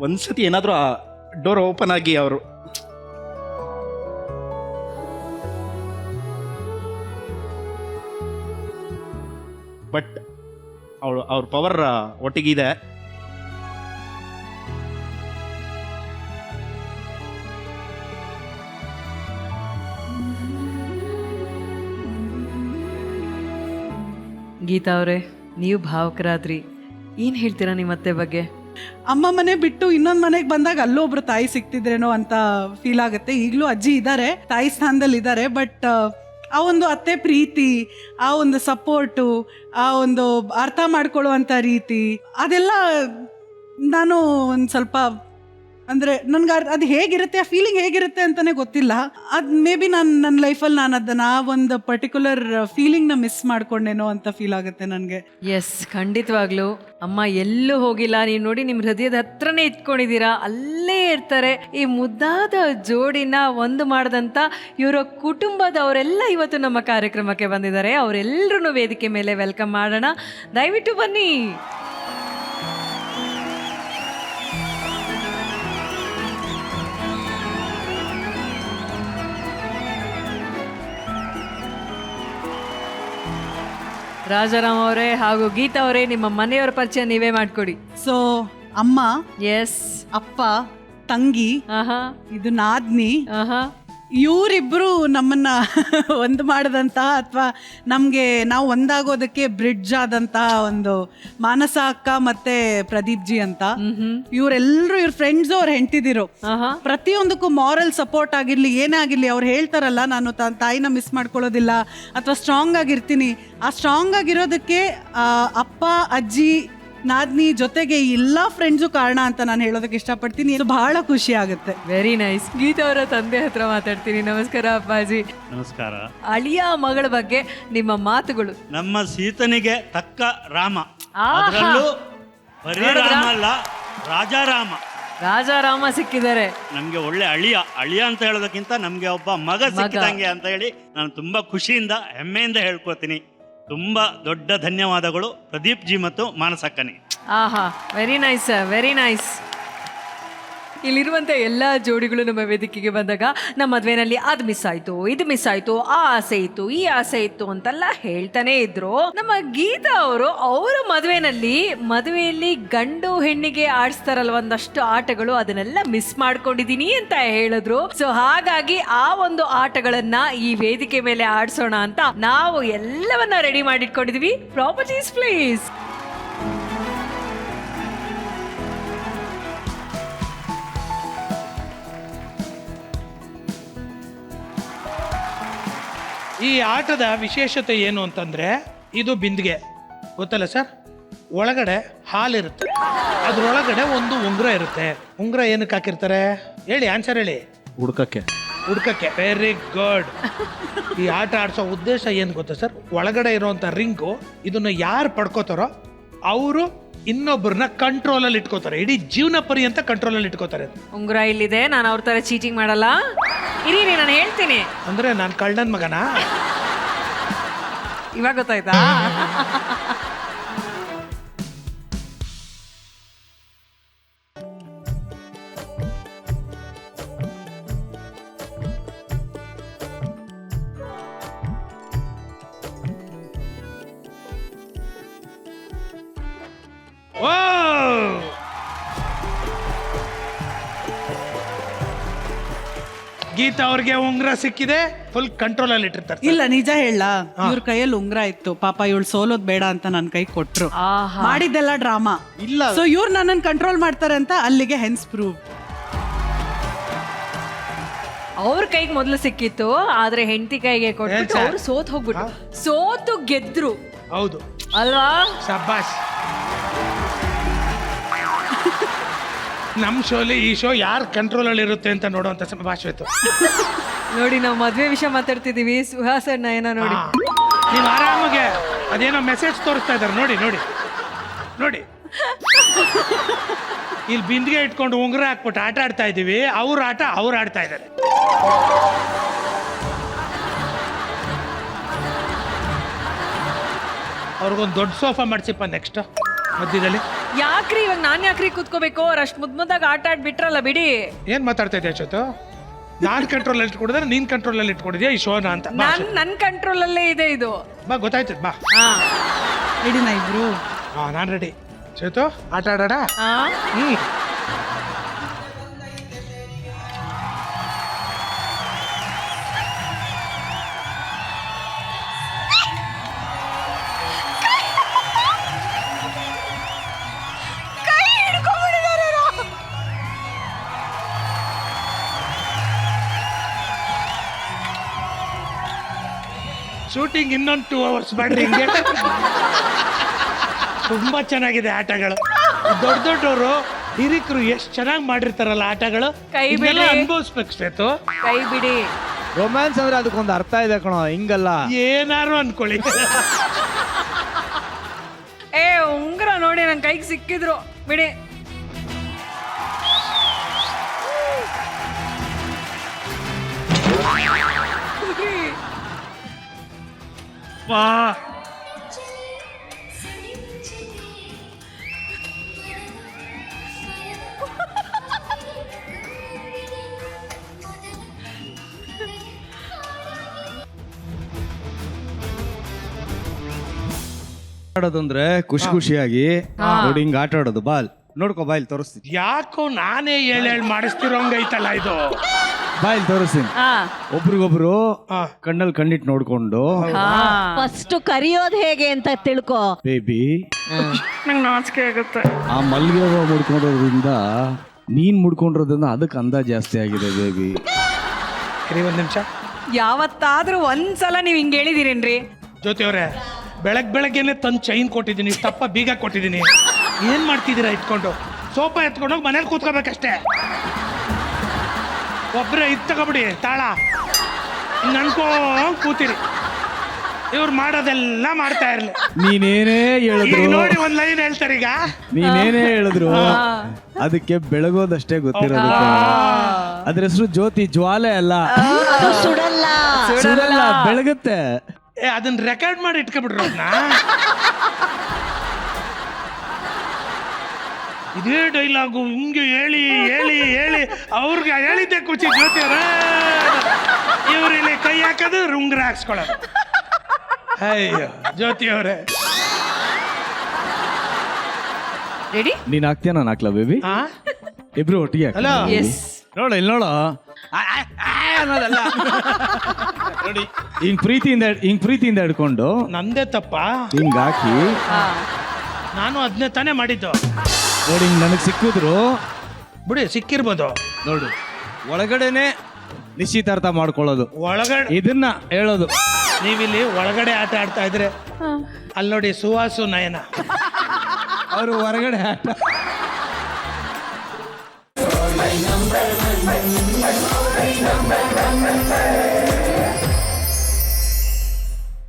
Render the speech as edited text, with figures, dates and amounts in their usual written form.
ಒಂದ್ಸತಿ ಏನಾದರೂ ಆ ಡೋರ್ ಓಪನ್ ಆಗಿ ಅವರು ಬಟ್ ಅವ್ರ ಪವರ್ ಒಟ್ಟಿಗಿದೆ. ಗೀತಾ ಅವರೇ, ನೀವು ಭಾವುಕರಾದ್ರಿ, ಏನು ಹೇಳ್ತೀರಾ ನಿಮ್ಮ ಅತ್ತೆ ಬಗ್ಗೆ? ಅಮ್ಮ ಮನೆ ಬಿಟ್ಟು ಇನ್ನೊಂದು ಮನೆಗೆ ಬಂದಾಗ ಅಲ್ಲೊಬ್ರು ತಾಯಿ ಸಿಕ್ತಿದ್ರೇನೋ ಅಂತ ಫೀಲ್ ಆಗುತ್ತೆ. ಈಗಲೂ ಅಜ್ಜಿ ಇದ್ದಾರೆ, ತಾಯಿ ಸ್ಥಾನದಲ್ಲಿ ಇದ್ದಾರೆ. ಬಟ್ ಆ ಒಂದು ಅತ್ತೆ ಪ್ರೀತಿ, ಆ ಒಂದು ಸಪೋರ್ಟು, ಆ ಒಂದು ಅರ್ಥ ಮಾಡ್ಕೊಳ್ಳುವಂಥ ರೀತಿ, ಅದೆಲ್ಲ ನಾನು ಒಂದು ಸ್ವಲ್ಪ ಅಂದರೆ ನನ್ಗೆ ಅದು ಹೇಗಿರುತ್ತೆ, ಆ ಫೀಲಿಂಗ್ ಹೇಗಿರುತ್ತೆ ಅಂತಲೇ ಗೊತ್ತಿಲ್ಲ. ಅದು ಮೇ ಬಿ ನನ್ನ ಲೈಫಲ್ಲಿ ನಾನು ಅದನ್ನು ಆ ಒಂದು ಪರ್ಟಿಕ್ಯುಲರ್ ಫೀಲಿಂಗ್ನ ಮಿಸ್ ಮಾಡ್ಕೊಂಡೇನೋ ಅಂತ ಫೀಲ್ ಆಗುತ್ತೆ ನನಗೆ. ಎಸ್, ಖಂಡಿತವಾಗ್ಲೂ ಅಮ್ಮ ಎಲ್ಲೂ ಹೋಗಿಲ್ಲ. ನೀವು ನೋಡಿ, ನಿಮ್ಮ ಹೃದಯದ ಹತ್ರನೇ ಇಟ್ಕೊಂಡಿದ್ದೀರಾ, ಅಲ್ಲೇ ಇರ್ತಾರೆ. ಈ ಮುದ್ದಾದ ಜೋಡಿನ ಒಂದು ಮಾಡಿದಂಥ ಇವರ ಕುಟುಂಬದವರೆಲ್ಲ ಇವತ್ತು ನಮ್ಮ ಕಾರ್ಯಕ್ರಮಕ್ಕೆ ಬಂದಿದ್ದಾರೆ. ಅವರೆಲ್ಲರೂ ವೇದಿಕೆ ಮೇಲೆ ವೆಲ್ಕಮ್ ಮಾಡೋಣ. ದಯವಿಟ್ಟು ಬನ್ನಿ. ರಾಜಾರಾಮ್ ಅವರೇ ಹಾಗೂ ಗೀತಾ ಅವರೇ, ನಿಮ್ಮ ಮನೆಯವರ ಪರಿಚಯ ನೀವೇ ಮಾಡಿಕೊಡಿ. ಸೊ ಅಮ್ಮ, ಎಸ್, ಅಪ್ಪ, ತಂಗಿ, ಆಹಾ ಇದು ನಾದ್ನಿ, ಆಹಾ, ಇವರಿಬ್ಬರು ನಮ್ಮನ್ನ ಒಂದು ಮಾಡಿದಂತಹ ಅಥವಾ ನಮಗೆ ನಾವು ಒಂದಾಗೋದಕ್ಕೆ ಬ್ರಿಡ್ಜ್ ಆದಂತಹ ಒಂದು ಮಾನಸ ಅಕ್ಕ ಮತ್ತೆ ಪ್ರದೀಪ್ ಜಿ ಅಂತ. ಇವರೆಲ್ಲರೂ ಇವ್ರ ಫ್ರೆಂಡ್ಸು, ಅವ್ರು ಹೆಂಡ್ತಿದಿರು. ಪ್ರತಿಯೊಂದಕ್ಕೂ ಮಾರಲ್ ಸಪೋರ್ಟ್ ಆಗಿರ್ಲಿ, ಏನೇ ಆಗಿರ್ಲಿ, ಅವ್ರು ಹೇಳ್ತಾರಲ್ಲ, ನಾನು ತಾಯಿನ ಮಿಸ್ ಮಾಡ್ಕೊಳ್ಳೋದಿಲ್ಲ ಅಥವಾ ಸ್ಟ್ರಾಂಗ್ ಆಗಿರ್ತೀನಿ. ಆ ಸ್ಟ್ರಾಂಗ್ ಆಗಿರೋದಕ್ಕೆ ಅಪ್ಪ, ಅಜ್ಜಿ, ನಾದ್ನಿ ಜೊತೆಗೆ ಎಲ್ಲ ಫ್ರೆಂಡ್ಸು ಕಾರಣ ಅಂತ ನಾನು ಹೇಳೋದಕ್ಕೆ ಇಷ್ಟಪಡ್ತೀನಿ. ಇದು ಬಹಳ ಖುಷಿ ಆಗುತ್ತೆ. Very nice. ಗೀತಾ ಅವರ ತಂದೆ ಹತ್ರ ಮಾತಾಡ್ತೀನಿ. ನಮಸ್ಕಾರ ಅಪ್ಪಾಜಿ. ನಮಸ್ಕಾರ. ಅಳಿಯ ಮಗಳ ಬಗ್ಗೆ ನಿಮ್ಮ ಮಾತುಗಳು. ನಮ್ಮ ಸೀತನಿಗೆ ತಕ್ಕ ರಾಮ, ಅದರಲ್ಲೂ ಬರೀ ರಾಮ ಅಲ್ಲ, ರಾಜಾರಾಮ. ರಾಜಾರಾಮ ಸಿಕ್ಕಿದ್ದಾರೆ ನಮ್ಗೆ. ಒಳ್ಳೆ ಅಳಿಯ ಅಂತ ಹೇಳೋದಕ್ಕಿಂತ ನಮ್ಗೆ ಒಬ್ಬ ಮಗ ಸಿಕ್ಕಿದಂಗೆ ಅಂತ ಹೇಳಿ ನಾನು ತುಂಬಾ ಖುಷಿಯಿಂದ ಹೆಮ್ಮೆಯಿಂದ ಹೇಳ್ಕೊತೀನಿ. ತುಂಬಾ ದೊಡ್ಡ ಧನ್ಯವಾದಗಳು ಪ್ರದೀಪ್ ಜಿ ಮತ್ತು ಮಾನಸಕ್ಕನಿಗೆ. ಆಹಾ, very nice sir, very nice. ಇಲ್ಲಿರುವಂಥ ಎಲ್ಲ ಜೋಡಿಗಳು ನಮ್ಮ ವೇದಿಕೆಗೆ ಬಂದಾಗ ನಮ್ಮ ಮದುವೆನಲ್ಲಿ ಅದು ಮಿಸ್ ಆಯಿತು, ಇದು ಮಿಸ್ ಆಯಿತು, ಆ ಆಸೆ ಇತ್ತು, ಈ ಆಸೆ ಇತ್ತು ಅಂತೆಲ್ಲ ಹೇಳ್ತಾನೆ ಇದ್ರು. ನಮ್ಮ ಗೀತಾ ಅವರು ಅವರ ಮದುವೆಯಲ್ಲಿ ಗಂಡು ಹೆಣ್ಣಿಗೆ ಆಡಿಸ್ತಾರಲ್ವ ಒಂದಷ್ಟು ಆಟಗಳು, ಅದನ್ನೆಲ್ಲ ಮಿಸ್ ಮಾಡ್ಕೊಂಡಿದ್ದೀನಿ ಅಂತ ಹೇಳಿದ್ರು. ಸೊ ಹಾಗಾಗಿ ಆ ಒಂದು ಆಟಗಳನ್ನ ಈ ವೇದಿಕೆ ಮೇಲೆ ಆಡಿಸೋಣ ಅಂತ ನಾವು ಎಲ್ಲವನ್ನ ರೆಡಿ ಮಾಡಿಟ್ಕೊಂಡಿದೀವಿ. Properties please. ಈ ಆಟದ ವಿಶೇಷತೆ ಏನು ಅಂತಂದರೆ, ಇದು ಬಿಂದಿಗೆ ಗೊತ್ತಲ್ಲ ಸರ್, ಒಳಗಡೆ ಹಾಲಿರುತ್ತೆ, ಅದರೊಳಗಡೆ ಒಂದು ಉಂಗುರ ಇರುತ್ತೆ. ಉಂಗುರ ಏನಕ್ಕೆ ಹಾಕಿರ್ತಾರೆ ಹೇಳಿ, ಆನ್ಸರ್ ಹೇಳಿ. ಹುಡ್ಕಕ್ಕೆ. Very good. ಈ ಆಟ ಆಡಿಸೋ ಉದ್ದೇಶ ಏನು ಗೊತ್ತಾ ಸರ್, ಒಳಗಡೆ ಇರೋವಂಥ ರಿಂಗು, ಇದನ್ನು ಯಾರು ಪಡ್ಕೋತಾರೋ ಅವರು ಇನ್ನೊಬ್ಬರನ್ನ ಕಂಟ್ರೋಲಲ್ಲಿ ಇಟ್ಕೋತಾರೆ, ಇಡೀ ಜೀವನ ಪರ್ಯಂತ ಕಂಟ್ರೋಲಲ್ಲಿ ಇಟ್ಕೋತಾರೆ. ಉಂಗುರ ಇಲ್ಲಿದೆ, ನಾನು ಅವ್ರ ತರ ಚೀಟಿಂಗ್ ಮಾಡಲ್ಲ. ಇರಿ, ನಾನು ಹೇಳ್ತೀನಿ. ಅಂದ್ರೆ ನಾನು ಕಳ್ಳನ ಮಗನಾ? ಇವಾಗ ಗೊತ್ತಾಯ್ತಾ? ಗೀತಾ ಅವ್ರಿಗೆ ಉಂಗುರ ಸಿಕ್ಕಿದೆ, ಫುಲ್ ಕಂಟ್ರೋಲ್ ಅಲ್ಲಿ ಇಟ್ಟಿರ್ತಾರೆ. ಇಲ್ಲ, ನಿಜ ಹೇಳ, ಇವ್ರ ಕೈಯಲ್ಲಿ ಉಂಗುರ ಇತ್ತು, ಪಾಪ ಇವಳು ಸೋಲೋದ್ ಬೇಡ ಅಂತ ನನ್ನ ಕೈ ಕೊಟ್ರು. ಮಾಡಿದ್ದೆಲ್ಲ ಡ್ರಾಮಾ ಇಲ್ಲ. ಸೊ ಇವ್ರು ನನ್ನನ್ನು ಕಂಟ್ರೋಲ್ ಮಾಡ್ತಾರೆ ಅಂತ ಅಲ್ಲಿಗೆ ಹೆನ್ಸ್ ಪ್ರೂವ್. ಅವ್ರ ಕೈಗೆ ಮೊದಲು ಸಿಕ್ಕಿತ್ತು, ಆದ್ರೆ ಹೆಂಡತಿ ಕೈಗೆ ಕೊಟ್ಟು ಅವ್ರು ಸೋತು ಗೆದ್ರು. ಹೌದು ಅಲ್ವಾ? ಶಬ್ಬಾಸ್. ನಮ್ಮ ಶೋಲಿ ಈ ಶೋ ಯಾರು ಕಂಟ್ರೋಲಲ್ಲಿ ಇರುತ್ತೆ ಅಂತ ನೋಡುವಂತ ಭಾಷೆ ಇತ್ತು. ನೋಡಿ, ನಾವು ಮದ್ವೆ ವಿಷಯ ಮಾತಾಡ್ತಿದೀವಿ. ಸುಹಾಸಣ್ಣ ಏನೋ ನೋಡಿ, ನೀವು ಆರಾಮಾಗೆ ಅದೇನೋ ಮೆಸೇಜ್ ತೋರಿಸ್ತಾ ಇದ್ದಾರೆ. ನೋಡಿ ನೋಡಿ ನೋಡಿ, ಇಲ್ಲಿ ಬಿಂದಿಗೆ ಇಟ್ಕೊಂಡು ಉಂಗುರ ಹಾಕ್ಬಿಟ್ಟು ಆಟ ಆಡ್ತಾ ಇದ್ದೀವಿ, ಅವ್ರ ಆಟ ಅವ್ರು ಆಡ್ತಾ ಇದ್ದಾರೆ. ಅವ್ರಿಗೊಂದು ದೊಡ್ಡ ಸೋಫಾ ಮಾಡಿಸಿಪ್ಪ ನೆಕ್ಸ್ಟ್ ಮಧ್ಯದಲ್ಲಿ. ಯಾಕ್ರಿ ಇವಾಗ ನಾನ್ ಯಾಕ್ರಿ ಕೂತ್ಕೋಬೇಕು? ಅವ್ರು ಅಷ್ಟ್ ಮುದ್ದಾಗಿ ಆಟ ಆಡ್ಬಿಟ್ರಲ್ಲ ಬಿಡಿ. ಏನ್ ಮಾತಾಡ್ತಾ ಇದ್ದೆ ಅಶೋತು? ನಾನ್ ಕಂಟ್ರೋಲ್ ಅಲ್ಲಿ ಇಟ್ಕೊಂಡಿದ್ರೆ ನೀನ್ ಕಂಟ್ರೋಲ್ ಅಲ್ಲಿ ಇಟ್ಕೊಂಡಿದ್ಯಾ ಈ ಶೋನ ಅಂತ. ಬಾ ಅಶೋತ್. ನನ್ ಕಂಟ್ರೋಲ್ ಅಲ್ಲೇ ಇದೆ ಇದು. ಬಾ ಗೊತ್ತಾಯ್ತು ಬಾ. ರೆಡಿನಾ ಇಬ್ರು? ಹಾ ನಾನ್ ರೆಡಿ. ಚೇತು ಆಟ ಆಡೋಣ. ಆ? ಶೂಟಿಂಗ್ ಇನ್ನೊಂದು 2 hours ಮಾಡ್ರಿ ಹಿಂಗೆ. ತುಂಬಾ ಚೆನ್ನಾಗಿದೆ ಆಟಗಳು. ದೊಡ್ಡ ದೊಡ್ಡವರು ಹಿರಿಕರು ಎಷ್ಟು ಚೆನ್ನಾಗಿ ಮಾಡಿರ್ತಾರಲ್ಲ ಆಟಗಳು. ಕೈ ಇದೆಲ್ಲ ಬಿಡಿ. ಅನುಭವಿಸ್ಬೇಕು ಶ್ವೇತು. ಕೈ ಬಿಡಿ. ರೊಮ್ಯಾನ್ಸ್ ಅಂದ್ರೆ ಅದಕ್ಕೊಂದು ಅರ್ಥ ಇದೆ ಕಣೋ, ಹಿಂಗಲ್ಲ. ಏನಾರು ಅನ್ಕೊಳ್ಳಿ. ಏ ಉಂಗ್ರ ನೋಡಿ ನನ್ ಕೈಗೆ ಸಿಕ್ಕಿದ್ರು ಬಿಡಿ. ವಾ, ಆಡೋದಂದ್ರೆ ಖುಷಿಯಾಗಿ ನೋಡಿ ಹಿಂಗ್ ಆಟ ಆಡೋದು. ಬಾಲ್ ನೋಡ್ಕೋ, ಬಾಯ್ಲ್ ತೋರಿಸ್ತೀನಿ. ಯಾಕೋ ನಾನೇ ಹೇಳಿ ಮಾಡಿಸ್ತಿರೋಂಗೈತಲ್ಲ ಇದು. ಬಾಯ್ಲ್ ತೋರಿಸ್ತೀನಿ. ಆ, ಒಬ್ರಿಗೊಬ್ರು ಹಾ. ಕಣ್ಣಲ್ಲಿ ಕಣ್ಣಿಟ್ಟು ನೋಡ್ಕೊಂಡು, ಆ. ಫಸ್ಟ್ ಕರಿಯೋದು ಹೇಗೆ ಅಂತ ತಿಳ್ಕೊ. ಬೇಬಿ ನಂಗ್ ನಾಚಿಕೆ ಆಗುತ್ತೆ. ಆ ಮಲ್ಗೆ ಹೂವ ಮುಡ್ಕೊಂಡಿರೋದ್ರಿಂದ ನೀನ್ ಮುಡ್ಕೊಂಡಿರೋದ್ರಿಂದ ಅದಕ್ಕೆ ಅಂದ ಜಾಸ್ತಿ ಆಗಿದೆ ಬೇಬಿ. ಇರಿ ಒಂದ್ ನಿಮಿಷ. ಯಾವತ್ತಾದ್ರೂ ಒಂದ್ಸಲ ನೀವ್ ಹಿಂಗ್ ಹೇಳಿದಿರೇನ್ರಿ? ಜ್ಯೋತಿ ಅವರೇ, ಬೆಳಗ್ಗೆನೆ ತಂದು ಚೈನ್ ಕೊಟ್ಟಿದ್ದೀನಿ, ತಪ್ಪ ಬೀಗ ಕೊಟ್ಟಿದ್ದೀನಿ. ಏನ್ ಮಾಡ್ತಿದ್ದೀರಾ ಇಟ್ಕೊಂಡು? ಸೋಫಾ ಎತ್ಕೊಂಡೋಗಿ ಮನೇಲಿ ಕೂತ್ಕೋಬೇಕಷ್ಟೇ. ಒಬ್ರೆ ಇದು ತಗೊಬಿಡಿ ತಾಳ, ಹಿಂಗ್ ಅನ್ಕೋ ಕೂತಿರಿ. ಇವ್ರು ಮಾಡೋದೆಲ್ಲ ಮಾಡ್ತಾ ಇರ್ಲಿ. ನೀನೇನೇ ಈಗ ಹೇಳಿದ್ರು ನೋಡಿ ಒಂದ್ ಲೈನ್ ಹೇಳ್ತಾರೆ ಈಗ. ನೀನೇನೇ ಹೇಳಿದ್ರು ಅದಕ್ಕೆ ಬೆಳಗೋದಷ್ಟೇ ಗೊತ್ತಿರೋದು. ಅದ್ರ ಹೆಸರು ಜ್ಯೋತಿ, ಜ್ವಾಲೆ ಅಲ್ಲ. ಸುಡಲ್ಲ. ಸುಡಲ್ಲ, ಬೆಳಗುತ್ತೆ. ಅದನ್ನ ರೆಕಾರ್ಡ್ ಮಾಡಿ ಇಟ್ಕೊಬಿಡ್ರು ಅದನ್ನ. ಇದೇ ಡೈಲಾಗು ಹಿಂಗೆ ಹೇಳಿ ಹೇಳಿ ಹೇಳಿ ಅವ್ರಿಗೆ ಹೇಳಿದ್ದೆ ಖುಷಿ. ಜ್ಯೋತಿ ಅವರ ಇವ್ರು ಇಲ್ಲಿ ಕೈ ಹಾಕೋದು, ಉಂಗುರ ಹಾಕ್ಸ್ಕೊಳ್ಳೋದು. ಅಯ್ಯೋ ಜ್ಯೋತಿ ಅವರೇ. ರೆಡಿ? ನೀನ್ ಹಾಕ್ತೀಯ, ನಾನು ಹಾಕ್ಲಾ ಬೇಬಿ? ಆ ಇಬ್ರು ಒಟ್ಟಿಗೆ ಹಾಕ್ಲಾ? ಹಲೋ. ಎಸ್. ನೋಡು ಇಲ್ಲಿ ನೋಡು. ಅನ್ನೋದಲ್ಲ. ನೋಡಿ ಹಿಂಗ್ ಪ್ರೀತಿಯಿಂದ ಹಿಡ್ಕೊಂಡು ನಂದೇ ತಪ್ಪ. ಹಿಂಗ್ ಹಾಕಿ ನಾನು ಅದನ್ನೇ ತಾನೇ ಮಾಡಿದ್ದು. ನೋಡಿ ಹಿಂಗ್ ನನಗ್ ಸಿಕ್ಕಿದ್ರು ಬಿಡಿ, ಸಿಕ್ಕಿರ್ಬೋದು. ನೋಡು, ಒಳಗಡೆನೆ ನಿಶ್ಚಿತಾರ್ಥ ಮಾಡ್ಕೊಳ್ಳೋದು. ಒಳಗಡೆ ಇದನ್ನ ಹೇಳೋದು. ನೀವಿಲ್ಲಿ ಒಳಗಡೆ ಆಟ ಆಡ್ತಾ ಇದ್ರೆ ಅಲ್ಲಿ ನೋಡಿ ಸುಹಾಸು ನಯನ ಅವರು ಹೊರಗಡೆ ಆಟ.